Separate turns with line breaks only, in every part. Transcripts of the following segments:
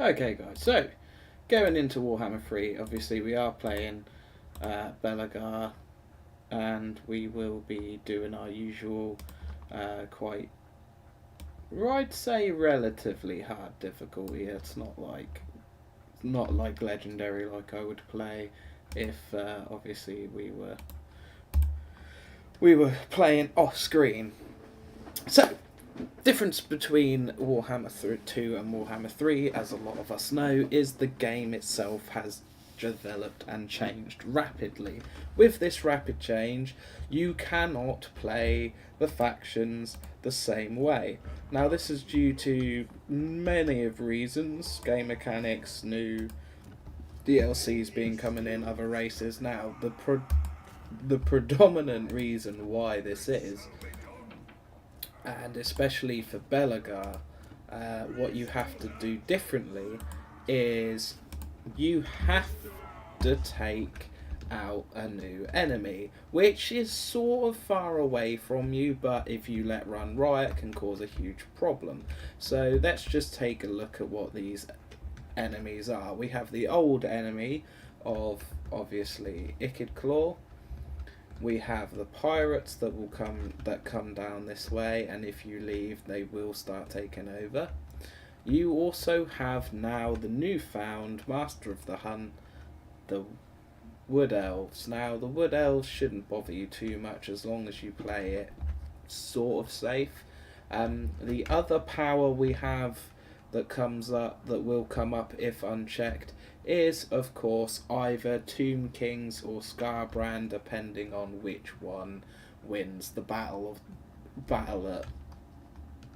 Okay guys, so going into Warhammer 3, obviously we are playing Belegar, and we will be doing our usual quite, I'd say, relatively hard difficulty. It's not like legendary like I would play if obviously we were playing off screen. So difference between Warhammer 2 and Warhammer 3, as a lot of us know, is the game itself has developed and changed rapidly. With this rapid change, you cannot play the factions the same way. Now this is due to many of reasons: game mechanics, new DLCs being coming in, other races. Now the predominant reason why this is, and especially for Belegar, what you have to do differently is you have to take out a new enemy, which is sort of far away from you, but if you let run riot, can cause a huge problem. So let's just take a look at what these enemies are. We have the old enemy of, obviously, Icked Claw. We have the pirates that come down this way, and if you leave, they will start taking over. You also have now the newfound Master of the Hunt, the Wood Elves. Now the Wood Elves shouldn't bother you too much as long as you play it sort of safe. The other power we have that will come up if unchecked is, of course, either Tomb Kings or Scarbrand, depending on which one wins the battle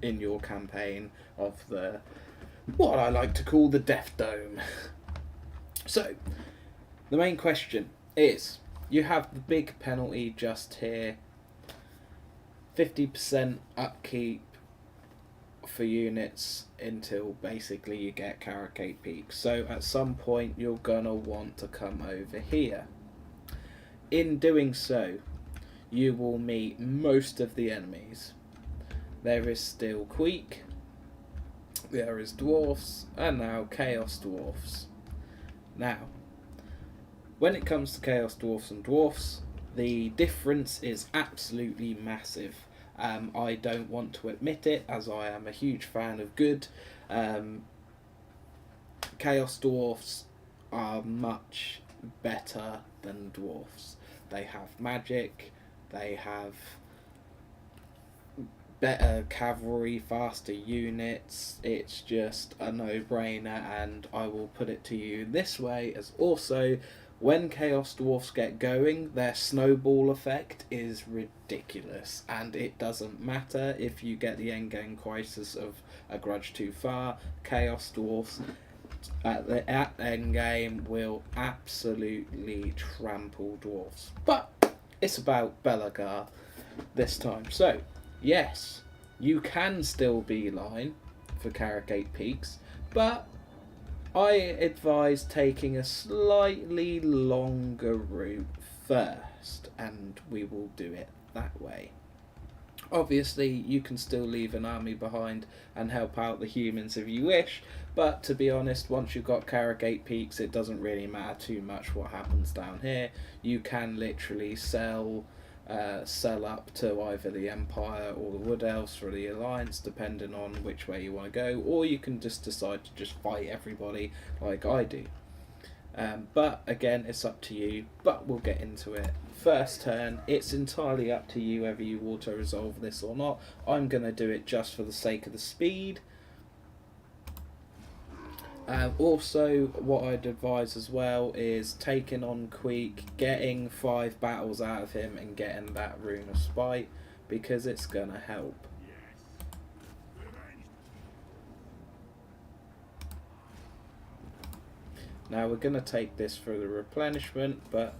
in your campaign of the, what I like to call, the Death Dome. So the main question is, you have the big penalty just here, 50% upkeep for units until basically you get Caracate Peak. So at some point you're gonna want to come over here. In doing so, you will meet most of the enemies. There is still Queek, there is Dwarfs, and now Chaos Dwarfs. Now, when it comes to Chaos Dwarfs and Dwarfs, the difference is absolutely massive. I don't want to admit it, as I am a huge fan of good. Chaos Dwarfs are much better than Dwarfs. They have magic, they have better cavalry, faster units. It's just a no-brainer, and I will put it to you this way as also, when Chaos Dwarfs get going, their snowball effect is ridiculous, and it doesn't matter if you get the endgame crisis of a grudge too far. Chaos Dwarfs at endgame will absolutely trample Dwarfs. But it's about Belegar this time. So yes, you can still beeline for Caracate Peaks, but I advise taking a slightly longer route first, and we will do it that way. Obviously, you can still leave an army behind and help out the humans if you wish, but to be honest, once you've got Caracate Peaks, it doesn't really matter too much what happens down here. You can literally sell up to either the Empire or the Wood Elves for the Alliance, depending on which way you want to go, or you can just decide to just fight everybody like I do. But again, it's up to you, but we'll get into it. First turn, it's entirely up to you whether you auto-resolve this or not. I'm going to do it just for the sake of the speed. Also, what I'd advise as well is taking on Queek, getting 5 battles out of him and getting that Rune of Spite, because it's going to help. Now we're going to take this for the replenishment, but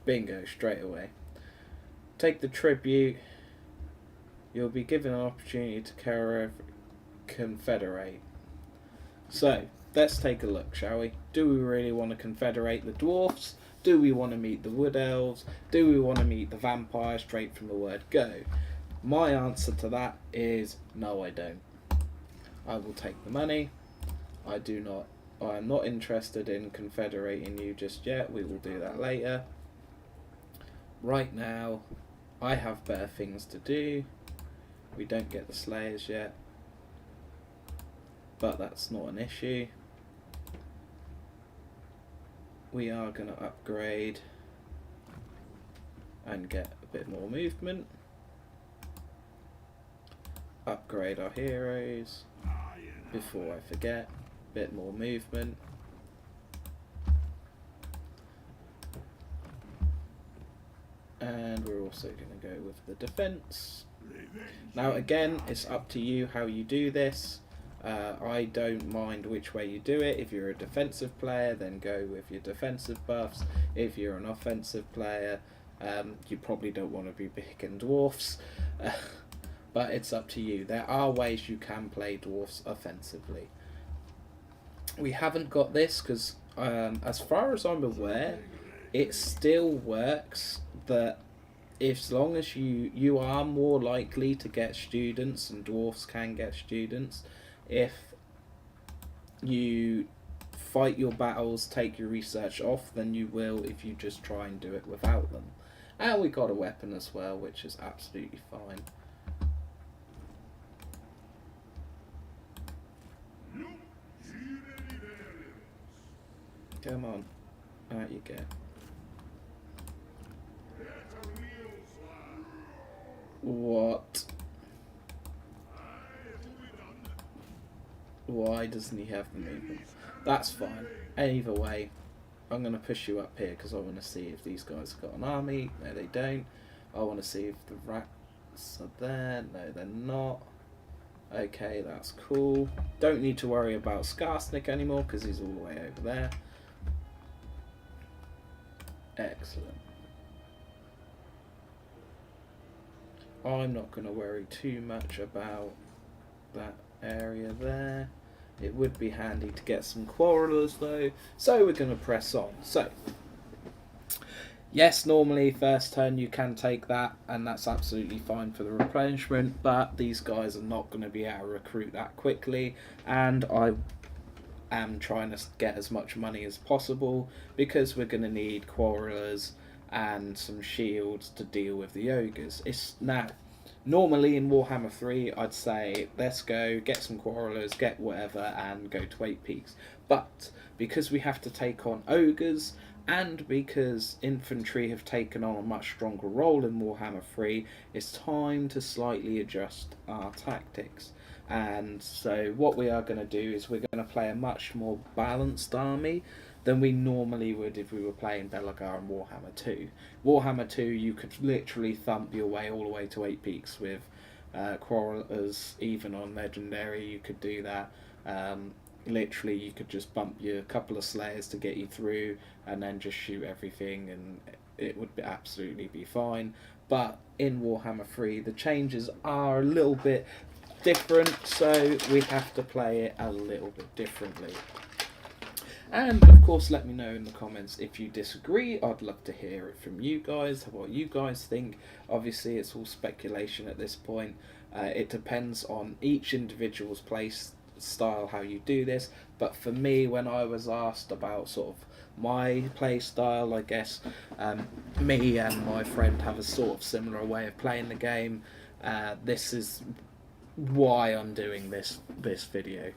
bingo, straight away. Take the tribute. You'll be given an opportunity to confederate. So let's take a look, shall we? Do we really want to confederate the Dwarfs? Do we want to meet the Wood Elves? Do we want to meet the vampires straight from the word go? My answer to that is no, I don't. I will take the money. I am not interested in confederating you just yet. We will do that later. Right now, I have better things to do. We don't get the Slayers yet, but that's not an issue. We are going to upgrade and get a bit more movement. Upgrade our heroes before I forget. Bit more movement. And we're also going to go with the defense. Now again, it's up to you how you do this. I don't mind which way you do it. If you're a defensive player, then go with your defensive buffs. If you're an offensive player, you probably don't want to be picking dwarfs. But it's up to you. There are ways you can play dwarfs offensively. We haven't got this because, as far as I'm aware, it still works that as long as you are more likely to get students, and dwarfs can get students, if you fight your battles, take your research off, than you will if you just try and do it without them. And we got a weapon as well, which is absolutely fine. Come on, out you go. What? Why doesn't he have the movement? That's fine. Either way, I'm going to push you up here because I want to see if these guys have got an army. No, they don't. I want to see if the rats are there. No, they're not. Okay, that's cool. Don't need to worry about Skarsnik anymore because he's all the way over there. Excellent. I'm not going to worry too much about that area there. It would be handy to get some quarrelers though, so we're going to press on. So, yes, normally first turn you can take that, and that's absolutely fine for the replenishment, but these guys are not going to be able to recruit that quickly, and I am trying to get as much money as possible because we're going to need quarrelers and some shields to deal with the ogres. Normally in Warhammer 3 I'd say let's go get some quarrelers, get whatever, and go to 8 peaks, but because we have to take on ogres and because infantry have taken on a much stronger role in Warhammer 3, it's time to slightly adjust our tactics. And so what we are going to do is we're going to play a much more balanced army than we normally would if we were playing Belegar and Warhammer 2. Warhammer 2, you could literally thump your way all the way to 8 peaks with quarrelers. Even on Legendary you could do that. Literally you could just bump your couple of Slayers to get you through and then just shoot everything and it would absolutely be fine. But in Warhammer 3 the changes are a little bit different, so we have to play it a little bit differently. And of course let me know in the comments if you disagree. I'd love to hear it from you guys, what you guys think. Obviously it's all speculation at this point. It depends on each individual's play style how you do this, but for me, when I was asked about sort of my play style, I guess me and my friend have a sort of similar way of playing the game. This is why I'm doing this video.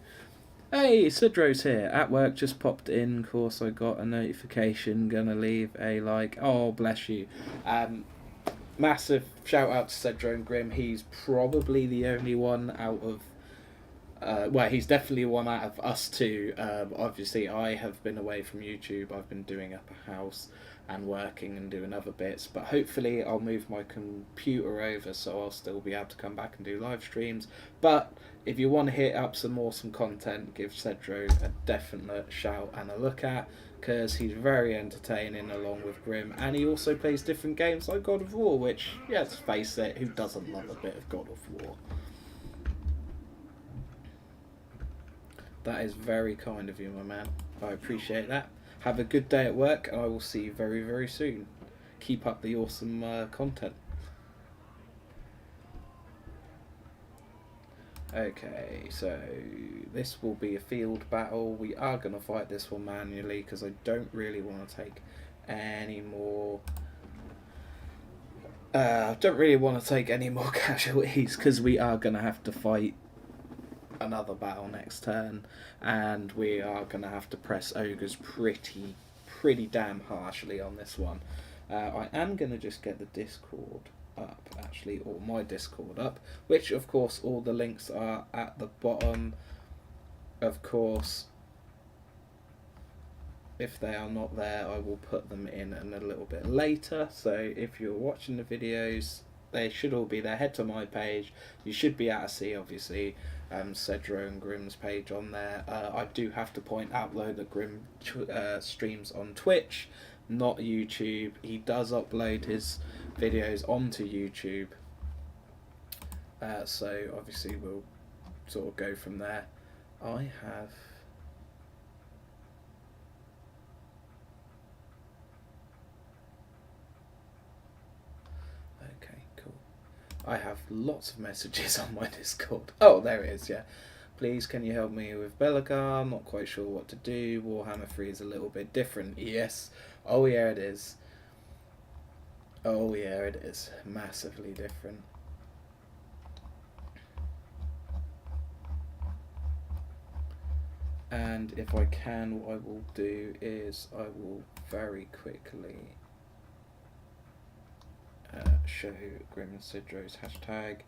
Hey, Sidro's here. At work, just popped in. Of course, I got a notification. Gonna leave a like. Oh, bless you. Massive shout out to Sidro and Grim. He's probably the only one out of... well, he's definitely one out of us two. Obviously, I have been away from YouTube. I've been doing up a house and working and doing other bits. But hopefully, I'll move my computer over so I'll still be able to come back and do live streams. But if you want to hit up some awesome content, give Cedro a definite shout and a look at, because he's very entertaining along with Grim, and he also plays different games like God of War, which, yeah, let's face it, who doesn't love a bit of God of War? That is very kind of you, my man. I appreciate that. Have a good day at work, and I will see you very, very soon. Keep up the awesome content. Okay, so this will be a field battle. We are going to fight this one manually because I don't really want to take any more. Don't really want to take any more casualties because we are going to have to fight another battle next turn, and we are going to have to press ogres pretty damn harshly on this one. I am going to just get the Discord up, actually, or my Discord up, which of course all the links are at the bottom. Of course, if they are not there, I will put them in a little bit later. So if you're watching the videos, they should all be there. Head to my page. You should be able to see, obviously, Cedro and Grim's page on there. I do have to point out, though, that Grim streams on Twitch, not YouTube. He does upload his videos onto YouTube. So, obviously, we'll sort of go from there. I have... I have lots of messages on my Discord. Oh, there it is, yeah. Please, can you help me with Belegar? I'm not quite sure what to do. Warhammer 3 is a little bit different. Yes. Oh, yeah, it is. Oh, yeah, it is. Massively different. And if I can, what I will do is I will very quickly... show Grim and Sidro's hashtag,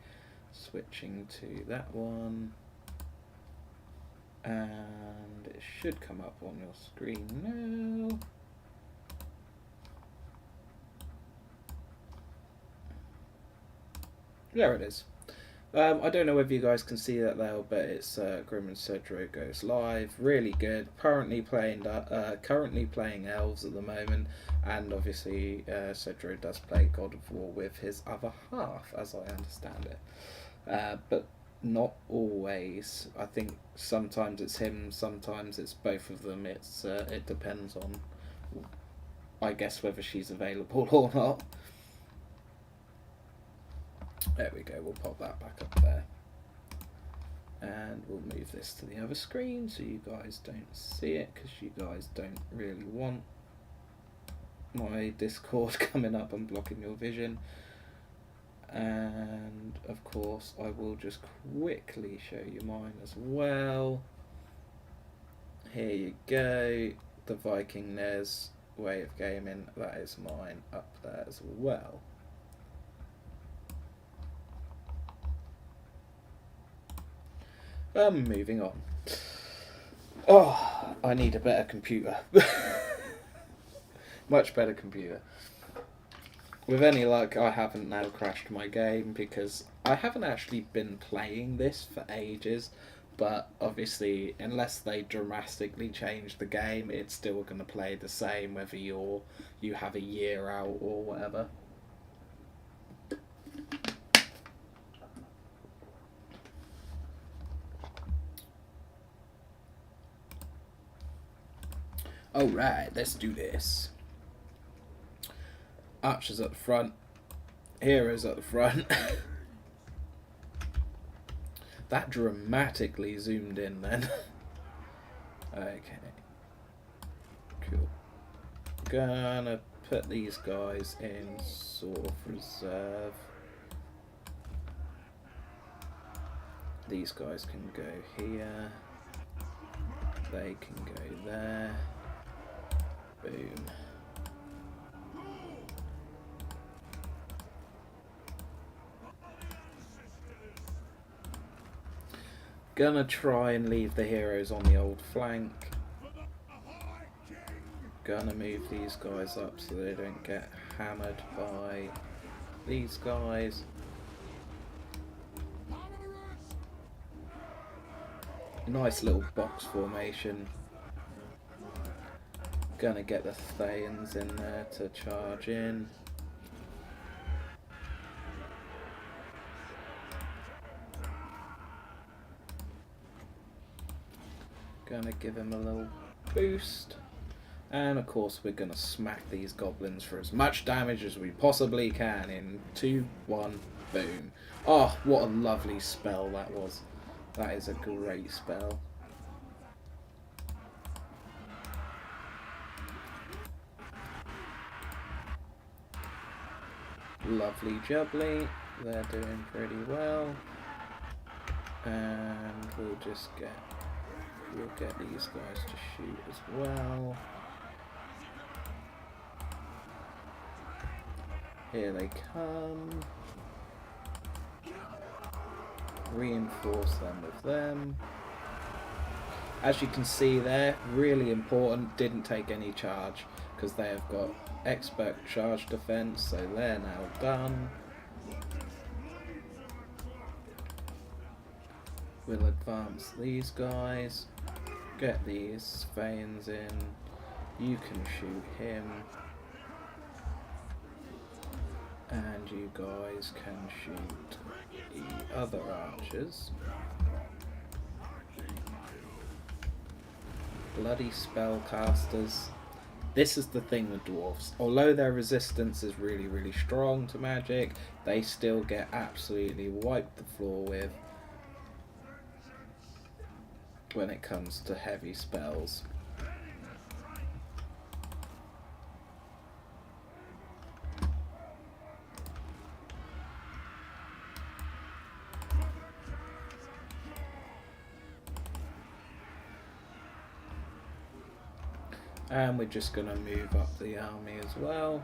switching to that one, and it should come up on your screen now. There it is. I don't know whether you guys can see that there, but it's Grim and Cedro goes live. Really good. Currently playing elves at the moment, and obviously Cedro does play God of War with his other half, as I understand it. But not always. I think sometimes it's him, sometimes it's both of them. It depends on, I guess, whether she's available or not. There we go, we'll pop that back up there. And we'll move this to the other screen so you guys don't see it, because you guys don't really want my Discord coming up and blocking your vision. And of course I will just quickly show you mine as well. Here you go, the Viking Nez way of gaming, that is mine up there as well. Moving on. Oh, I need a better computer. Much better computer. With any luck, I haven't now crashed my game because I haven't actually been playing this for ages. But obviously, unless they dramatically change the game, it's still going to play the same whether you have a year out or whatever. Alright, let's do this. Archers at the front. Heroes at the front. That dramatically zoomed in then. Okay. Cool. Gonna put these guys in sort of reserve. These guys can go here. They can go there. Boom. Gonna try and leave the heroes on the old flank. Gonna move these guys up so they don't get hammered by these guys. Nice little box formation. Gonna get the Thayans in there to charge in. Gonna give him a little boost. And of course we're gonna smack these goblins for as much damage as we possibly can in 2, 1, boom. Oh, what a lovely spell that was. That is a great spell. Lovely jubbly. They're doing pretty well. And we'll get these guys to shoot as well. Here they come. Reinforce them with them. As you can see there, really important, didn't take any charge because they have got expert charge defense, so they're now done. We'll advance these guys, get these Thanes in, you can shoot him, and you guys can shoot the other archers. Bloody spellcasters. This is the thing with dwarves. Although their resistance is really, really strong to magic, they still get absolutely wiped the floor with when it comes to heavy spells. And we're just going to move up the army as well,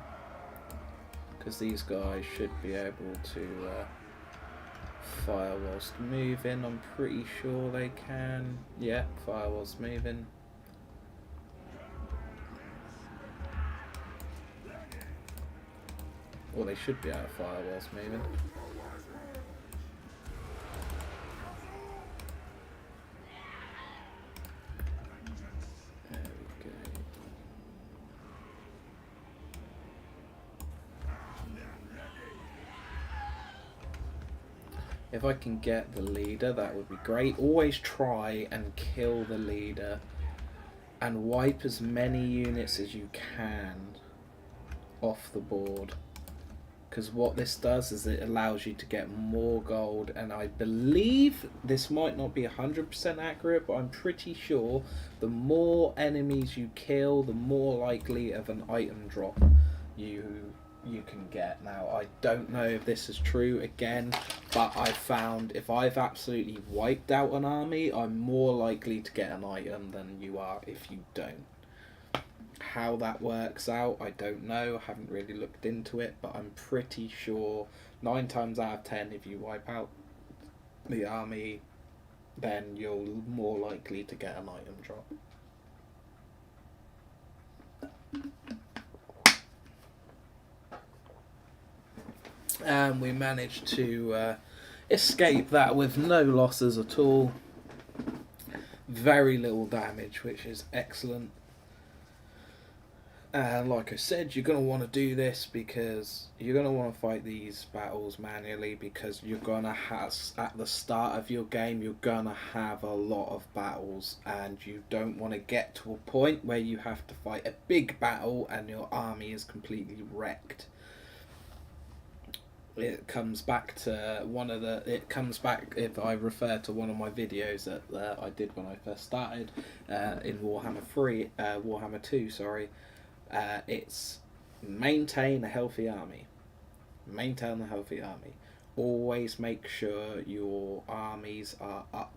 because these guys should be able to fire whilst moving. I'm pretty sure they can. Yeah, fire whilst moving. Or they should be able to fire whilst moving. If I can get the leader, that would be great. Always try and kill the leader and wipe as many units as you can off the board. Because what this does is it allows you to get more gold, and I believe this might not be 100% accurate, but I'm pretty sure the more enemies you kill, the more likely of an item drop you can get. Now, I don't know if this is true again, but I've found if I've absolutely wiped out an army, I'm more likely to get an item than you are if you don't. How that works out, I don't know. I haven't really looked into it, but I'm pretty sure 9 times out of 10, if you wipe out the army, then you're more likely to get an item drop. And we managed to escape that with no losses at all. Very little damage, which is excellent. And like I said, you're going to want to do this because you're going to want to fight these battles manually, because you're going to have, at the start of your game, you're going to have a lot of battles, and you don't want to get to a point where you have to fight a big battle and your army is completely wrecked. It comes back if I refer to one of my videos that I did when I first started in Warhammer 2, sorry. It's maintain a healthy army. Maintain a healthy army. Always make sure your armies are up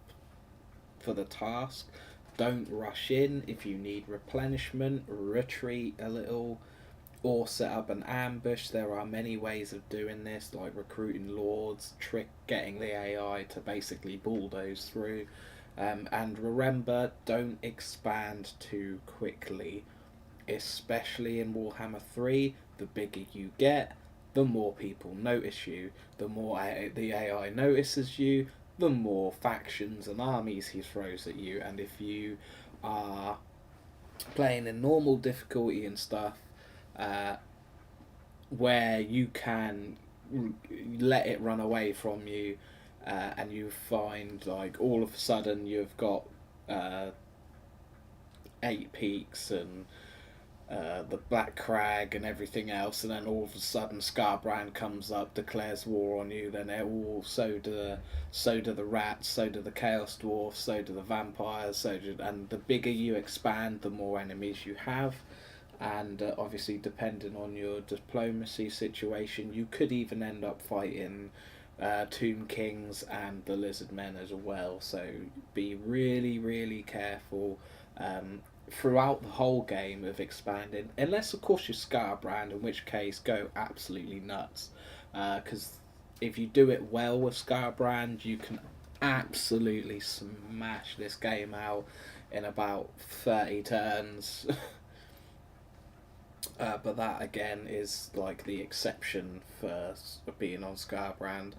for the task. Don't rush in. If you need replenishment, retreat a little, or set up an ambush. There are many ways of doing this, like recruiting lords, getting the AI to basically bulldoze through. And remember, don't expand too quickly, especially in Warhammer 3. The bigger you get, the more people notice you. The more the AI notices you, the more factions and armies he throws at you. And if you are playing in normal difficulty and stuff, where you can let it run away from you, and you find like all of a sudden you've got 8 peaks and the Black Crag and everything else, and then all of a sudden Scarbrand comes up, declares war on you. Then so do the rats, so do the Chaos Dwarfs, so do the vampires, and the bigger you expand, the more enemies you have. And obviously, depending on your diplomacy situation, you could even end up fighting Tomb Kings and the Lizard Men as well. So be really, really careful throughout the whole game of expanding, unless of course you're Scarbrand, in which case go absolutely nuts. Because if you do it well with Scarbrand, you can absolutely smash this game out in about 30 turns. But that again is like the exception for being on Scarbrand.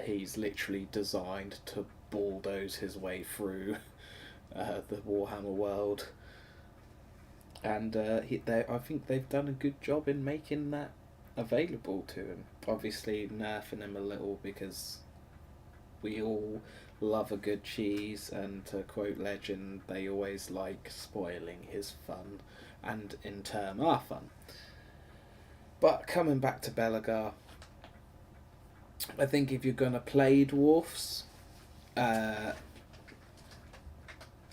He's literally designed to bulldoze his way through the Warhammer world, and I think they've done a good job in making that available to him. Obviously, nerfing him a little because we all love a good cheese, and to quote legend, they always like spoiling his fun, and in turn our fun. But coming back to Belegar, I think if you're gonna play dwarfs,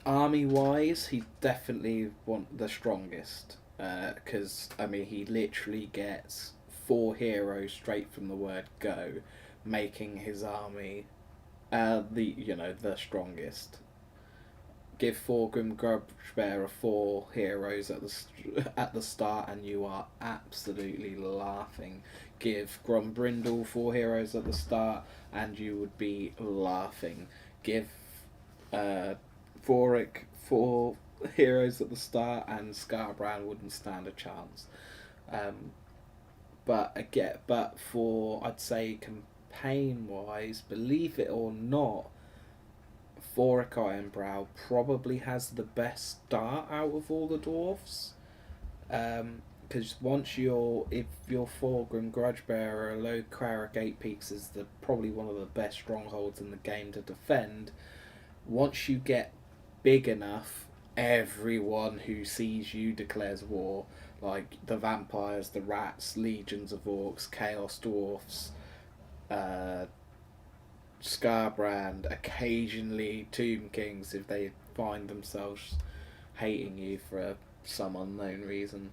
army wise, he definitely want the strongest. Because I mean, he literally gets 4 heroes straight from the word go, making his army the strongest. Give 4 Grudgebearer 4 heroes at the start, and you are absolutely laughing. Give Grombrindle 4 heroes at the start, and you would be laughing. Give Vorik 4 heroes at the start, and Scarbrand wouldn't stand a chance. But for, I'd say, campaign wise, believe it or not, Vorik Ironbrow probably has the best start out of all the dwarfs. Because if your Thorgrim Grudgebearer, low Clara Gate Peaks is probably one of the best strongholds in the game to defend. Once you get big enough, everyone who sees you declares war. Like the vampires, the rats, legions of orcs, chaos dwarfs, Scarbrand, occasionally Tomb Kings if they find themselves hating you for some unknown reason.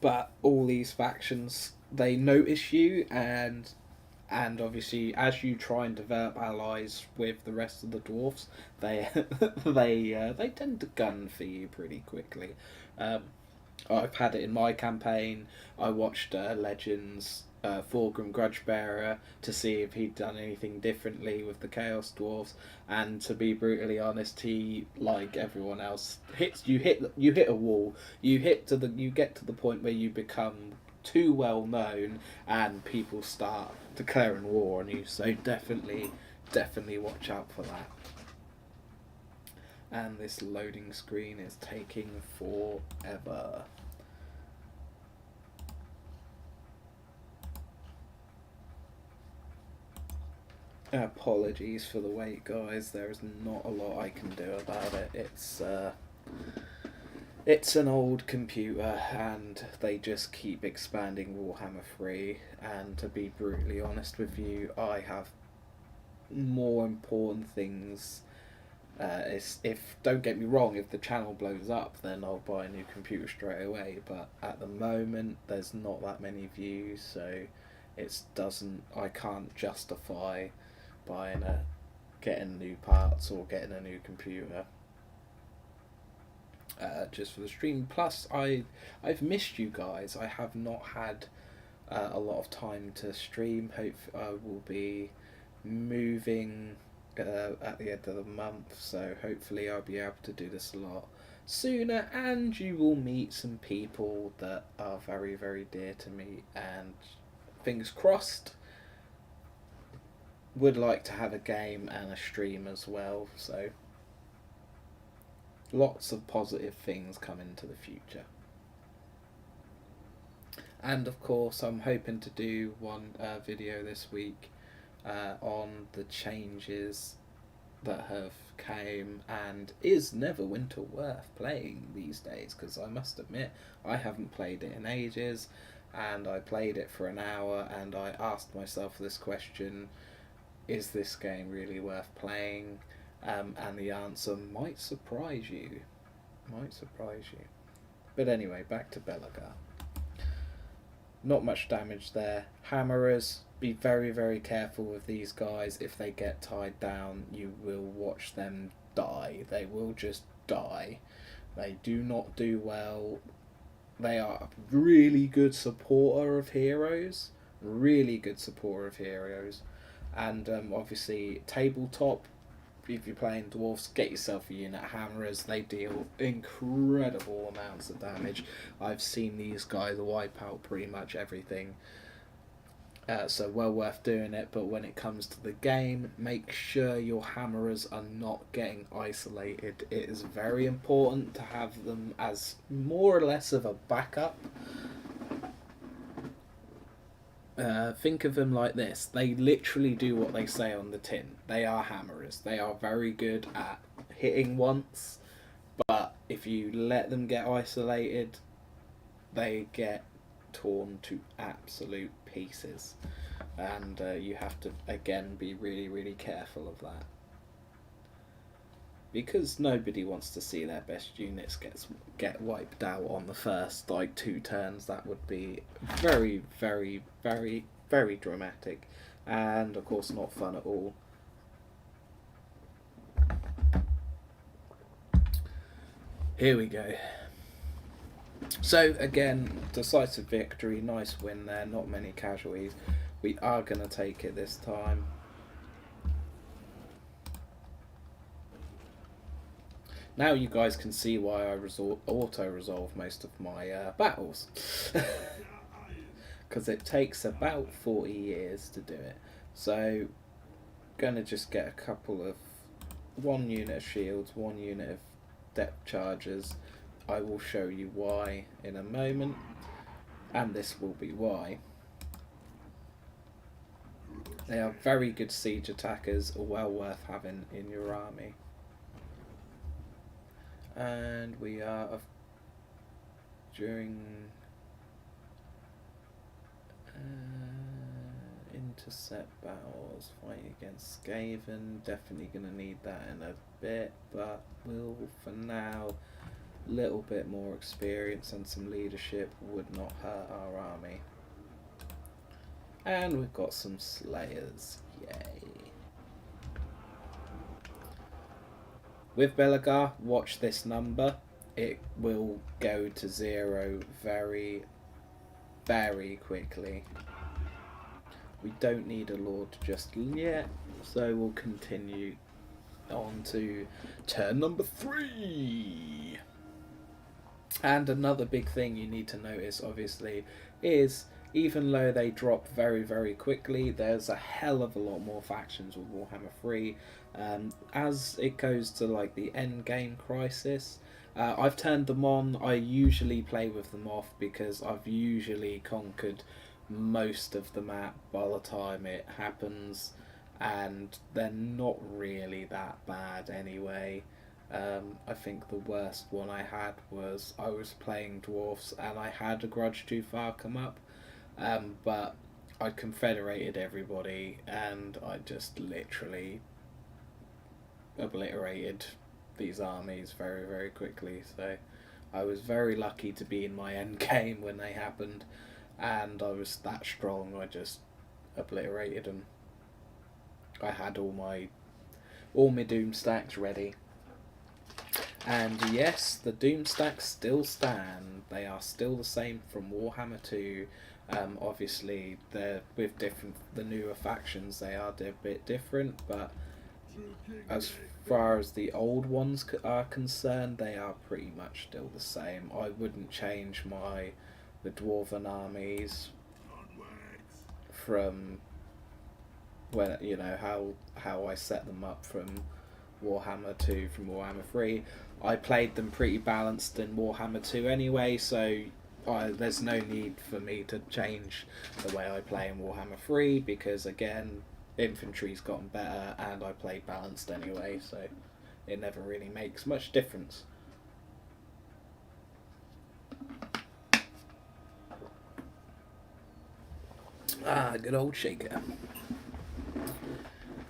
But all these factions, they notice you, and obviously as you try and develop allies with the rest of the dwarfs, they they tend to gun for you pretty quickly. I've had it in my campaign. I watched Legends Thorgrim Grudgebearer to see if he'd done anything differently with the Chaos Dwarfs, and to be brutally honest, he, like everyone else, you hit a wall. You get to the point where you become too well known, and people start declaring war on you. So definitely watch out for that. And this loading screen is taking forever. Apologies for the wait, guys. There is not a lot I can do about it. It's an old computer, and they just keep expanding Warhammer 3. And to be brutally honest with you, I have more important things. If don't get me wrong, if the channel blows up, then I'll buy a new computer straight away. But at the moment, there's not that many views, so I can't justify getting new parts or getting a new computer just for the stream. Plus, I've missed you guys. I have not had a lot of time to stream. Hope I will be moving at the end of the month, so hopefully I'll be able to do this a lot sooner, and you will meet some people that are very, very dear to me, and fingers crossed, would like to have a game and a stream as well. So lots of positive things come into the future. And of course, I'm hoping to do one video this week on the changes that have came and is Neverwinter worth playing these days? Because I must admit, I haven't played it in ages, and I played it for an hour, and I asked myself this question: is this game really worth playing? And the answer might surprise you. Might surprise you. But anyway, back to Belegar. Not much damage there. Hammerers, be very, very careful with these guys. If they get tied down, you will watch them die. They will just die. They do not do well. They are a really good supporter of heroes. Really good supporter of heroes. And obviously, tabletop, if you're playing dwarfs, get yourself a unit. Hammerers, they deal incredible amounts of damage. I've seen these guys wipe out pretty much everything. So well worth doing it, but when it comes to the game, make sure your hammerers are not getting isolated. It is very important to have them as more or less of a backup. Think of them like this. They literally do what they say on the tin. They are hammerers. They are very good at hitting once, but if you let them get isolated, they get torn to absolute pieces. And you have to, again, be really, really careful of that. Because nobody wants to see their best units get wiped out on the first 2 turns. That would be very, very, very, very dramatic, and of course not fun at all. Here we go. So again, decisive victory, nice win there, not many casualties. We are going to take it this time. Now you guys can see why I auto-resolve most of my battles. Because it takes about 40 years to do it. So, gonna just get a couple of... 1 unit of shields, 1 unit of depth charges. I will show you why in a moment. And this will be why. They are very good siege attackers, well worth having in your army. And we are during intercept battles, fighting against Skaven. Definitely going to need that in a bit, but we'll, for now, a little bit more experience and some leadership would not hurt our army. And we've got some Slayers, yay. With Belegar, watch this number. It will go to 0 very, very quickly. We don't need a Lord just yet, so we'll continue on to turn number 3. And another big thing you need to notice, obviously, is even though they drop very, very quickly, there's a hell of a lot more factions with Warhammer 3. As it goes to the end game crisis, I've turned them on. I usually play with them off because I've usually conquered most of the map by the time it happens, and they're not really that bad anyway. I think the worst one I had was I was playing dwarfs and I had a grudge too far come up, but I confederated everybody and I just literally obliterated these armies very, very quickly. So I was very lucky to be in my end game when they happened, and I was that strong. I just obliterated them. I had all my Doom stacks ready. And yes, the Doom stacks still stand. They are still the same from Warhammer 2. Obviously, they're with the newer factions, they are a bit different, but as far as the old ones are concerned, they are pretty much still the same. I wouldn't change the Dwarven armies from when how I set them up from Warhammer 2, from Warhammer 3. I played them pretty balanced in Warhammer 2 anyway, so there's no need for me to change the way I play in Warhammer 3, because again, infantry's gotten better, and I play balanced anyway, so it never really makes much difference. Ah, good old shaker.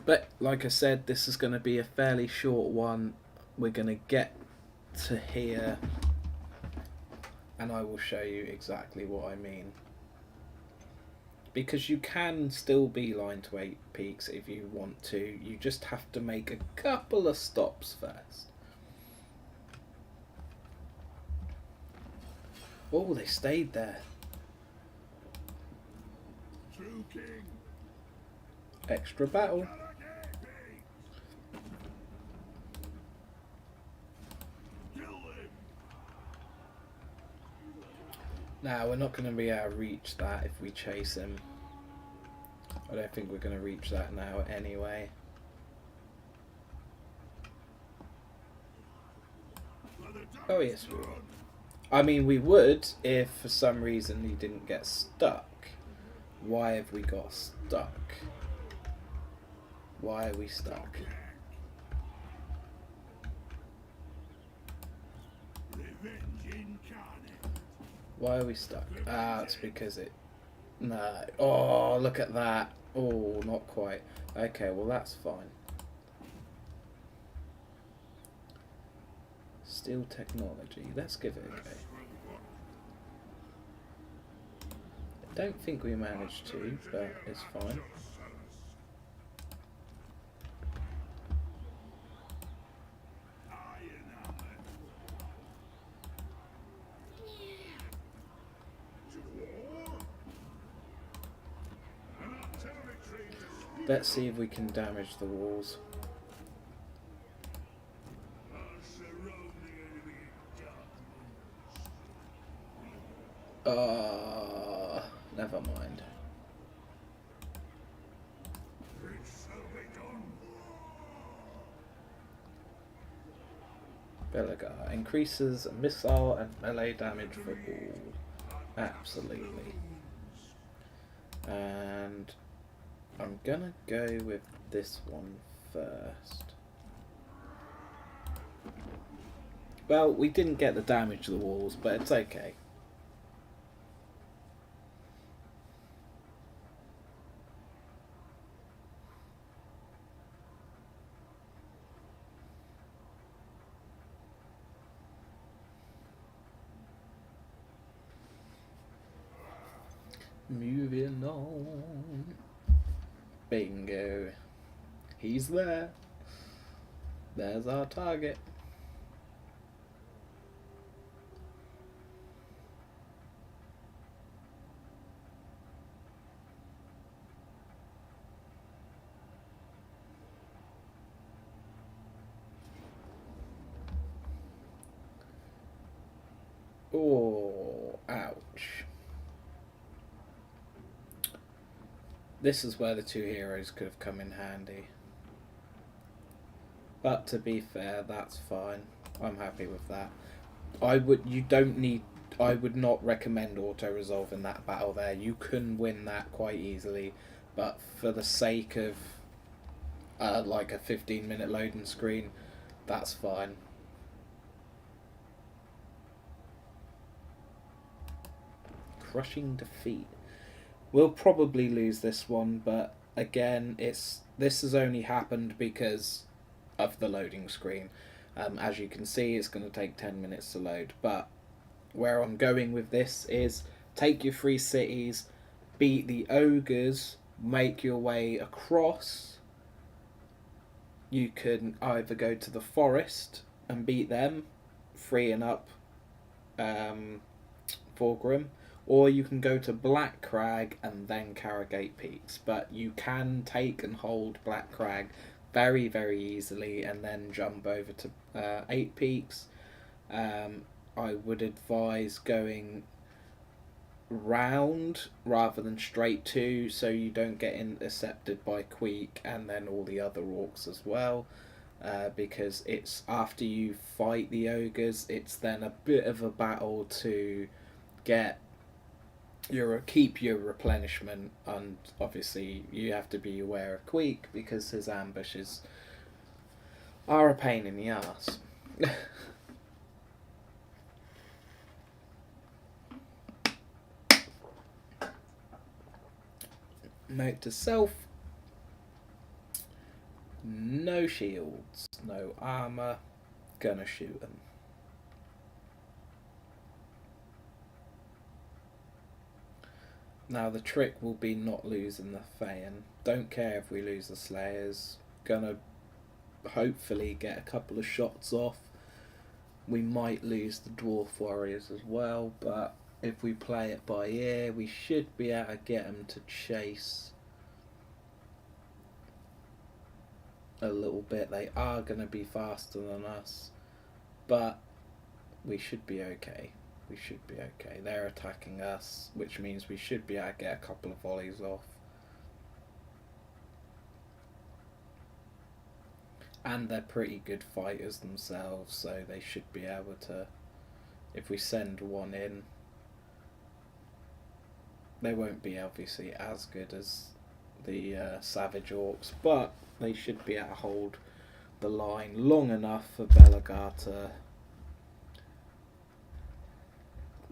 But like I said, this is going to be a fairly short one. We're going to get to here, and I will show you exactly what I mean. Because you can still beeline to 8 peaks if you want to. You just have to make a couple of stops first. Oh, they stayed there. Extra battle. Now, we're not going to be able to reach that if we chase him. I don't think we're going to reach that now anyway. Oh yes, we will. I mean, we would if for some reason he didn't get stuck. Why have we got stuck? Why are we stuck? Why are we stuck? Ah, it's because it... No. Oh, look at that. Oh, not quite. Okay, well that's fine. Steel technology. Let's give it a go. I don't think we managed to, but it's fine. Let's see if we can damage the walls. Never mind. Belegar increases missile and melee damage for all. Absolutely. And I'm gonna go with this one first. Well, we didn't get the damage to the walls, but it's okay. Moving on. Bingo. He's there. There's our target. Oh, ouch. This is where the two heroes could have come in handy. But to be fair, that's fine. I'm happy with that. I would not recommend auto-resolve in that battle there. You can win that quite easily, but for the sake of like a 15-minute loading screen, that's fine. Crushing defeat. We'll probably lose this one, but again, this has only happened because of the loading screen. As you can see, it's going to take 10 minutes to load, but where I'm going with this is take your 3 cities, beat the ogres, make your way across. You can either go to the forest and beat them, freeing up Vorgrim, or you can go to Black Crag and then Carragate Peaks. But you can take and hold Black Crag very, very easily and then jump over to 8 Peaks. I would advise going round rather than straight to, so you don't get intercepted by Queek and then all the other orcs as well. Because it's after you fight the ogres, it's then a bit of a battle to get keep your replenishment, and obviously you have to be aware of Queek because his ambushes are a pain in the ass. Note to self: no shields, no armour, gonna shoot them. Now the trick will be not losing the Feyen. Don't care if we lose the Slayers. Gonna hopefully get a couple of shots off. We might lose the Dwarf Warriors as well, but if we play it by ear, we should be able to get them to chase a little bit. They are going to be faster than us, but we should be okay. We should be okay. They're attacking us, which means we should be able to get a couple of volleys off. And they're pretty good fighters themselves, so they should be able to, if we send one in, they won't be obviously as good as the Savage Orcs, but they should be able to hold the line long enough for belegar to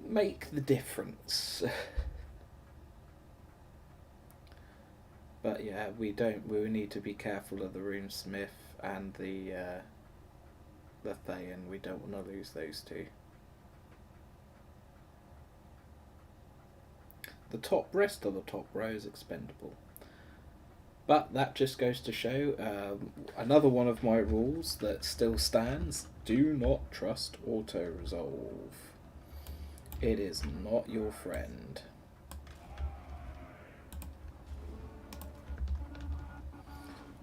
make the difference. But yeah, we need to be careful of the Runesmith and the Thayan. We don't want to lose those two. The rest of the top row is expendable. But that just goes to show another one of my rules that still stands: do not trust auto-resolve. It is not your friend.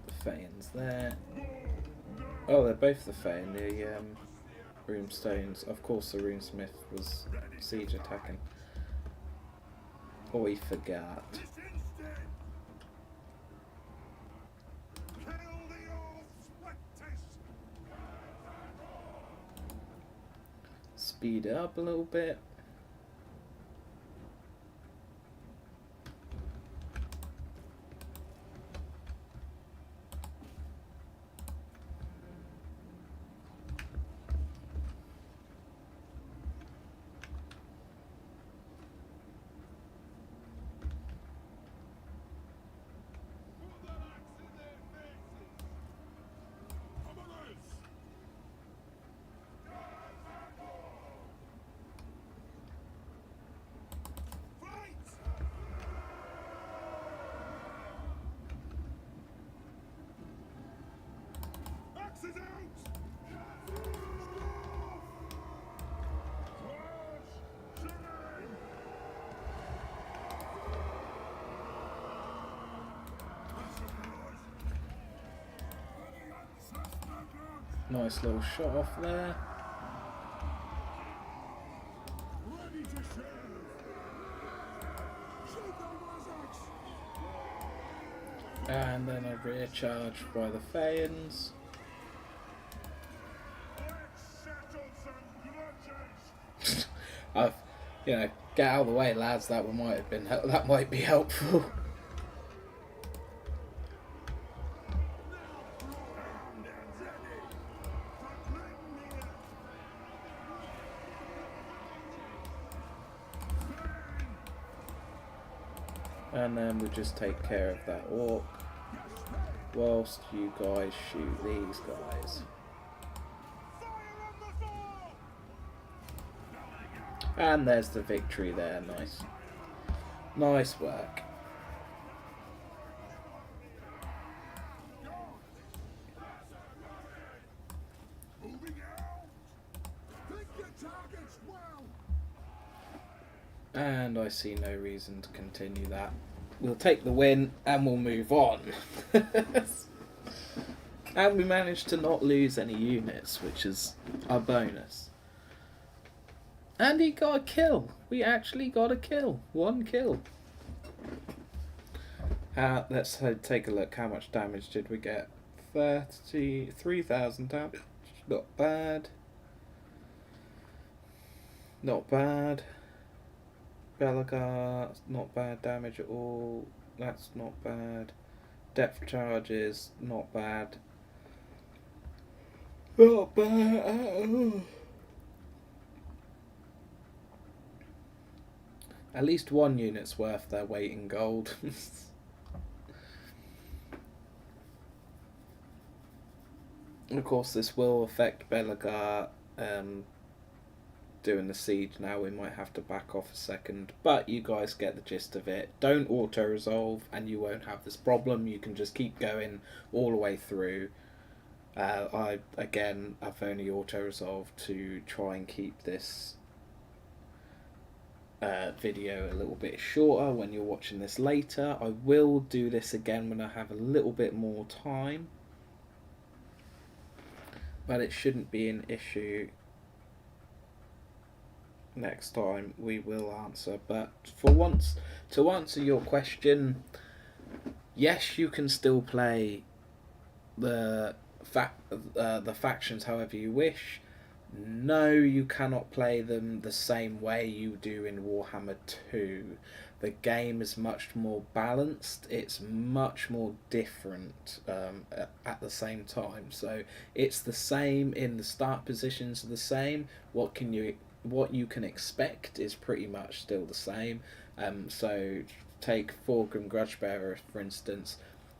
The Feyen's there. Oh, they're both the Feyen, the Runestones. Of course the Runesmith was siege attacking. We forgot. Speed it up a little bit. Nice little shot off there. And then a rear charge by the Feyens. Get out of the way, lads. That might be helpful. And then we just take care of that orc whilst you guys shoot these guys. And there's the victory there. Nice. Nice work. And I see no reason to continue that. We'll take the win and we'll move on. And we managed to not lose any units, which is a bonus. And he got a kill. We actually got a kill. 1 kill. Let's take a look. How much damage did we get? 33,000 damage. Not bad. Not bad. Belegar, not bad damage at all. That's not bad. Depth charges, not bad. Not bad at all. At least one unit's worth their weight in gold. And of course, this will affect Belegar doing the siege now. We might have to back off a second, but you guys get the gist of it. Don't auto-resolve and you won't have this problem. You can just keep going all the way through. I've only auto-resolved to try and keep this video a little bit shorter when you're watching this later. I will do this again when I have a little bit more time, but it shouldn't be an issue. Next time we will answer, but for once, to answer your question, yes, you can still play the factions however you wish. No, you cannot play them the same way you do in Warhammer 2. The game is much more balanced, it's much more different at the same time. So it's the same in the start positions are the same. What you can expect is pretty much still the same. So take Thorgrim Grudgebearer for instance.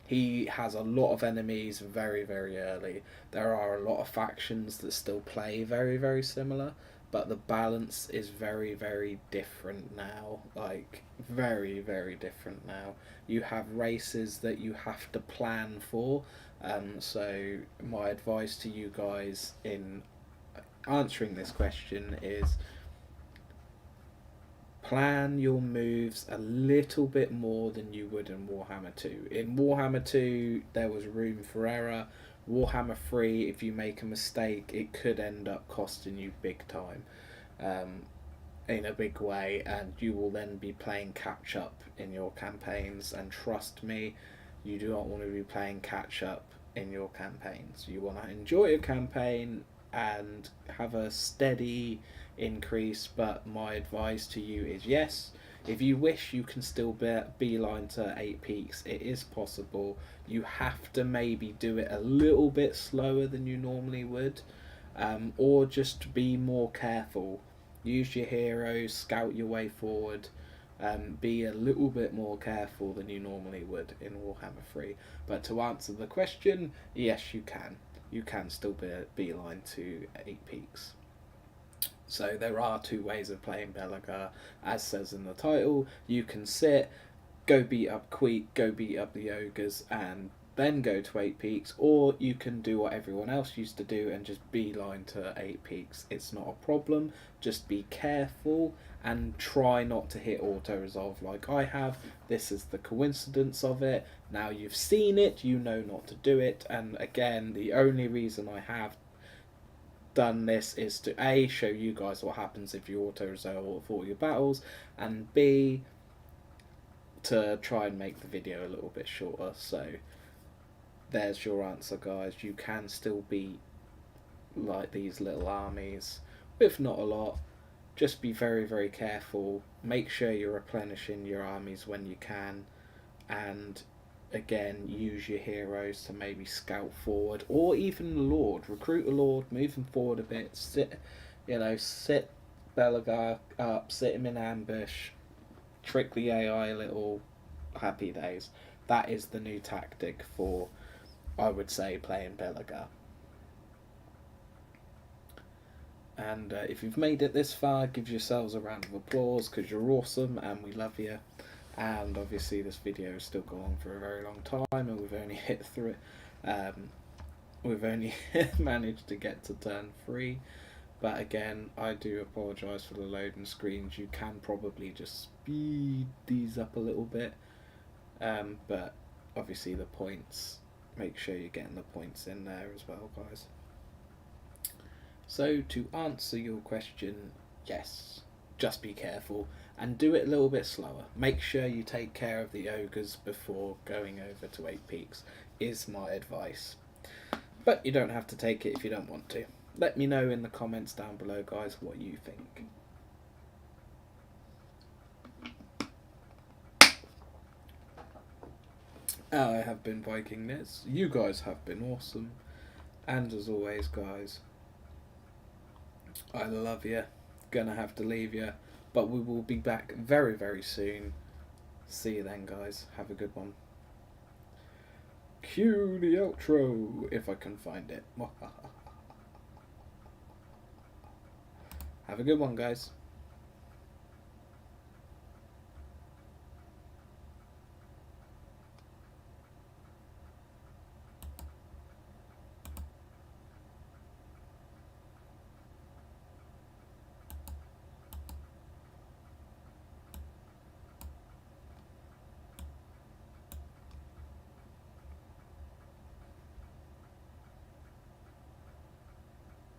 He has a lot of enemies very, very early. There are a lot of factions that still play very, very similar, but the balance is very, very different now. Like, very, very different now. You have races that you have to plan for. So my advice to you guys in answering this question is plan your moves a little bit more than you would in Warhammer 2. In Warhammer 2 there was room for error. Warhammer 3, if you make a mistake, it could end up costing you big time, in a big way, and you will then be playing catch up in your campaigns, and trust me, you do not want to be playing catch up in your campaigns. You want to enjoy your campaign and have a steady increase, but my advice to you is yes, if you wish you can still beeline to 8 peaks. It is possible. You have to maybe do it a little bit slower than you normally would, or just be more careful. Use your heroes, scout your way forward, be a little bit more careful than you normally would in Warhammer 3. But to answer the question, yes, you can. You can still beeline to 8 peaks. So there are two ways of playing Belegar, as says in the title. You can sit, go beat up Queek, go beat up the ogres, and then go to 8 peaks, or you can do what everyone else used to do and just beeline to 8 peaks. It's not a problem, just be careful and try not to hit auto-resolve like I have. This is the coincidence of it. Now you've seen it, you know not to do it, and again, the only reason I have done this is to A, show you guys what happens if you auto-resolve all your battles, and B, to try and make the video a little bit shorter. So there's your answer, guys. You can still beat like these little armies with not a lot. Just be very, very careful. Make sure you're replenishing your armies when you can, and again, use your heroes to maybe scout forward, or even the Lord. Recruit a Lord, move him forward a bit, sit Belegar up, sit him in ambush, trick the AI a little. Happy days. That is the new tactic for, I would say, playing Belegar. And if you've made it this far, give yourselves a round of applause, because you're awesome and we love you. And obviously this video is still going for a very long time, and we've only hit through it. We've only managed to get to turn 3, but again, I do apologise for the loading screens. You can probably just speed these up a little bit, but obviously the points, make sure you're getting the points in there as well, guys. So to answer your question, yes, just be careful and do it a little bit slower. Make sure you take care of the ogres before going over to 8 peaks, is my advice. But you don't have to take it if you don't want to. Let me know in the comments down below, guys, what you think. I have been Viking Nets. You guys have been awesome. And as always, guys, I love you. Gonna have to leave you. But we will be back very, very soon. See you then, guys. Have a good one. Cue the outro, if I can find it. Have a good one, guys.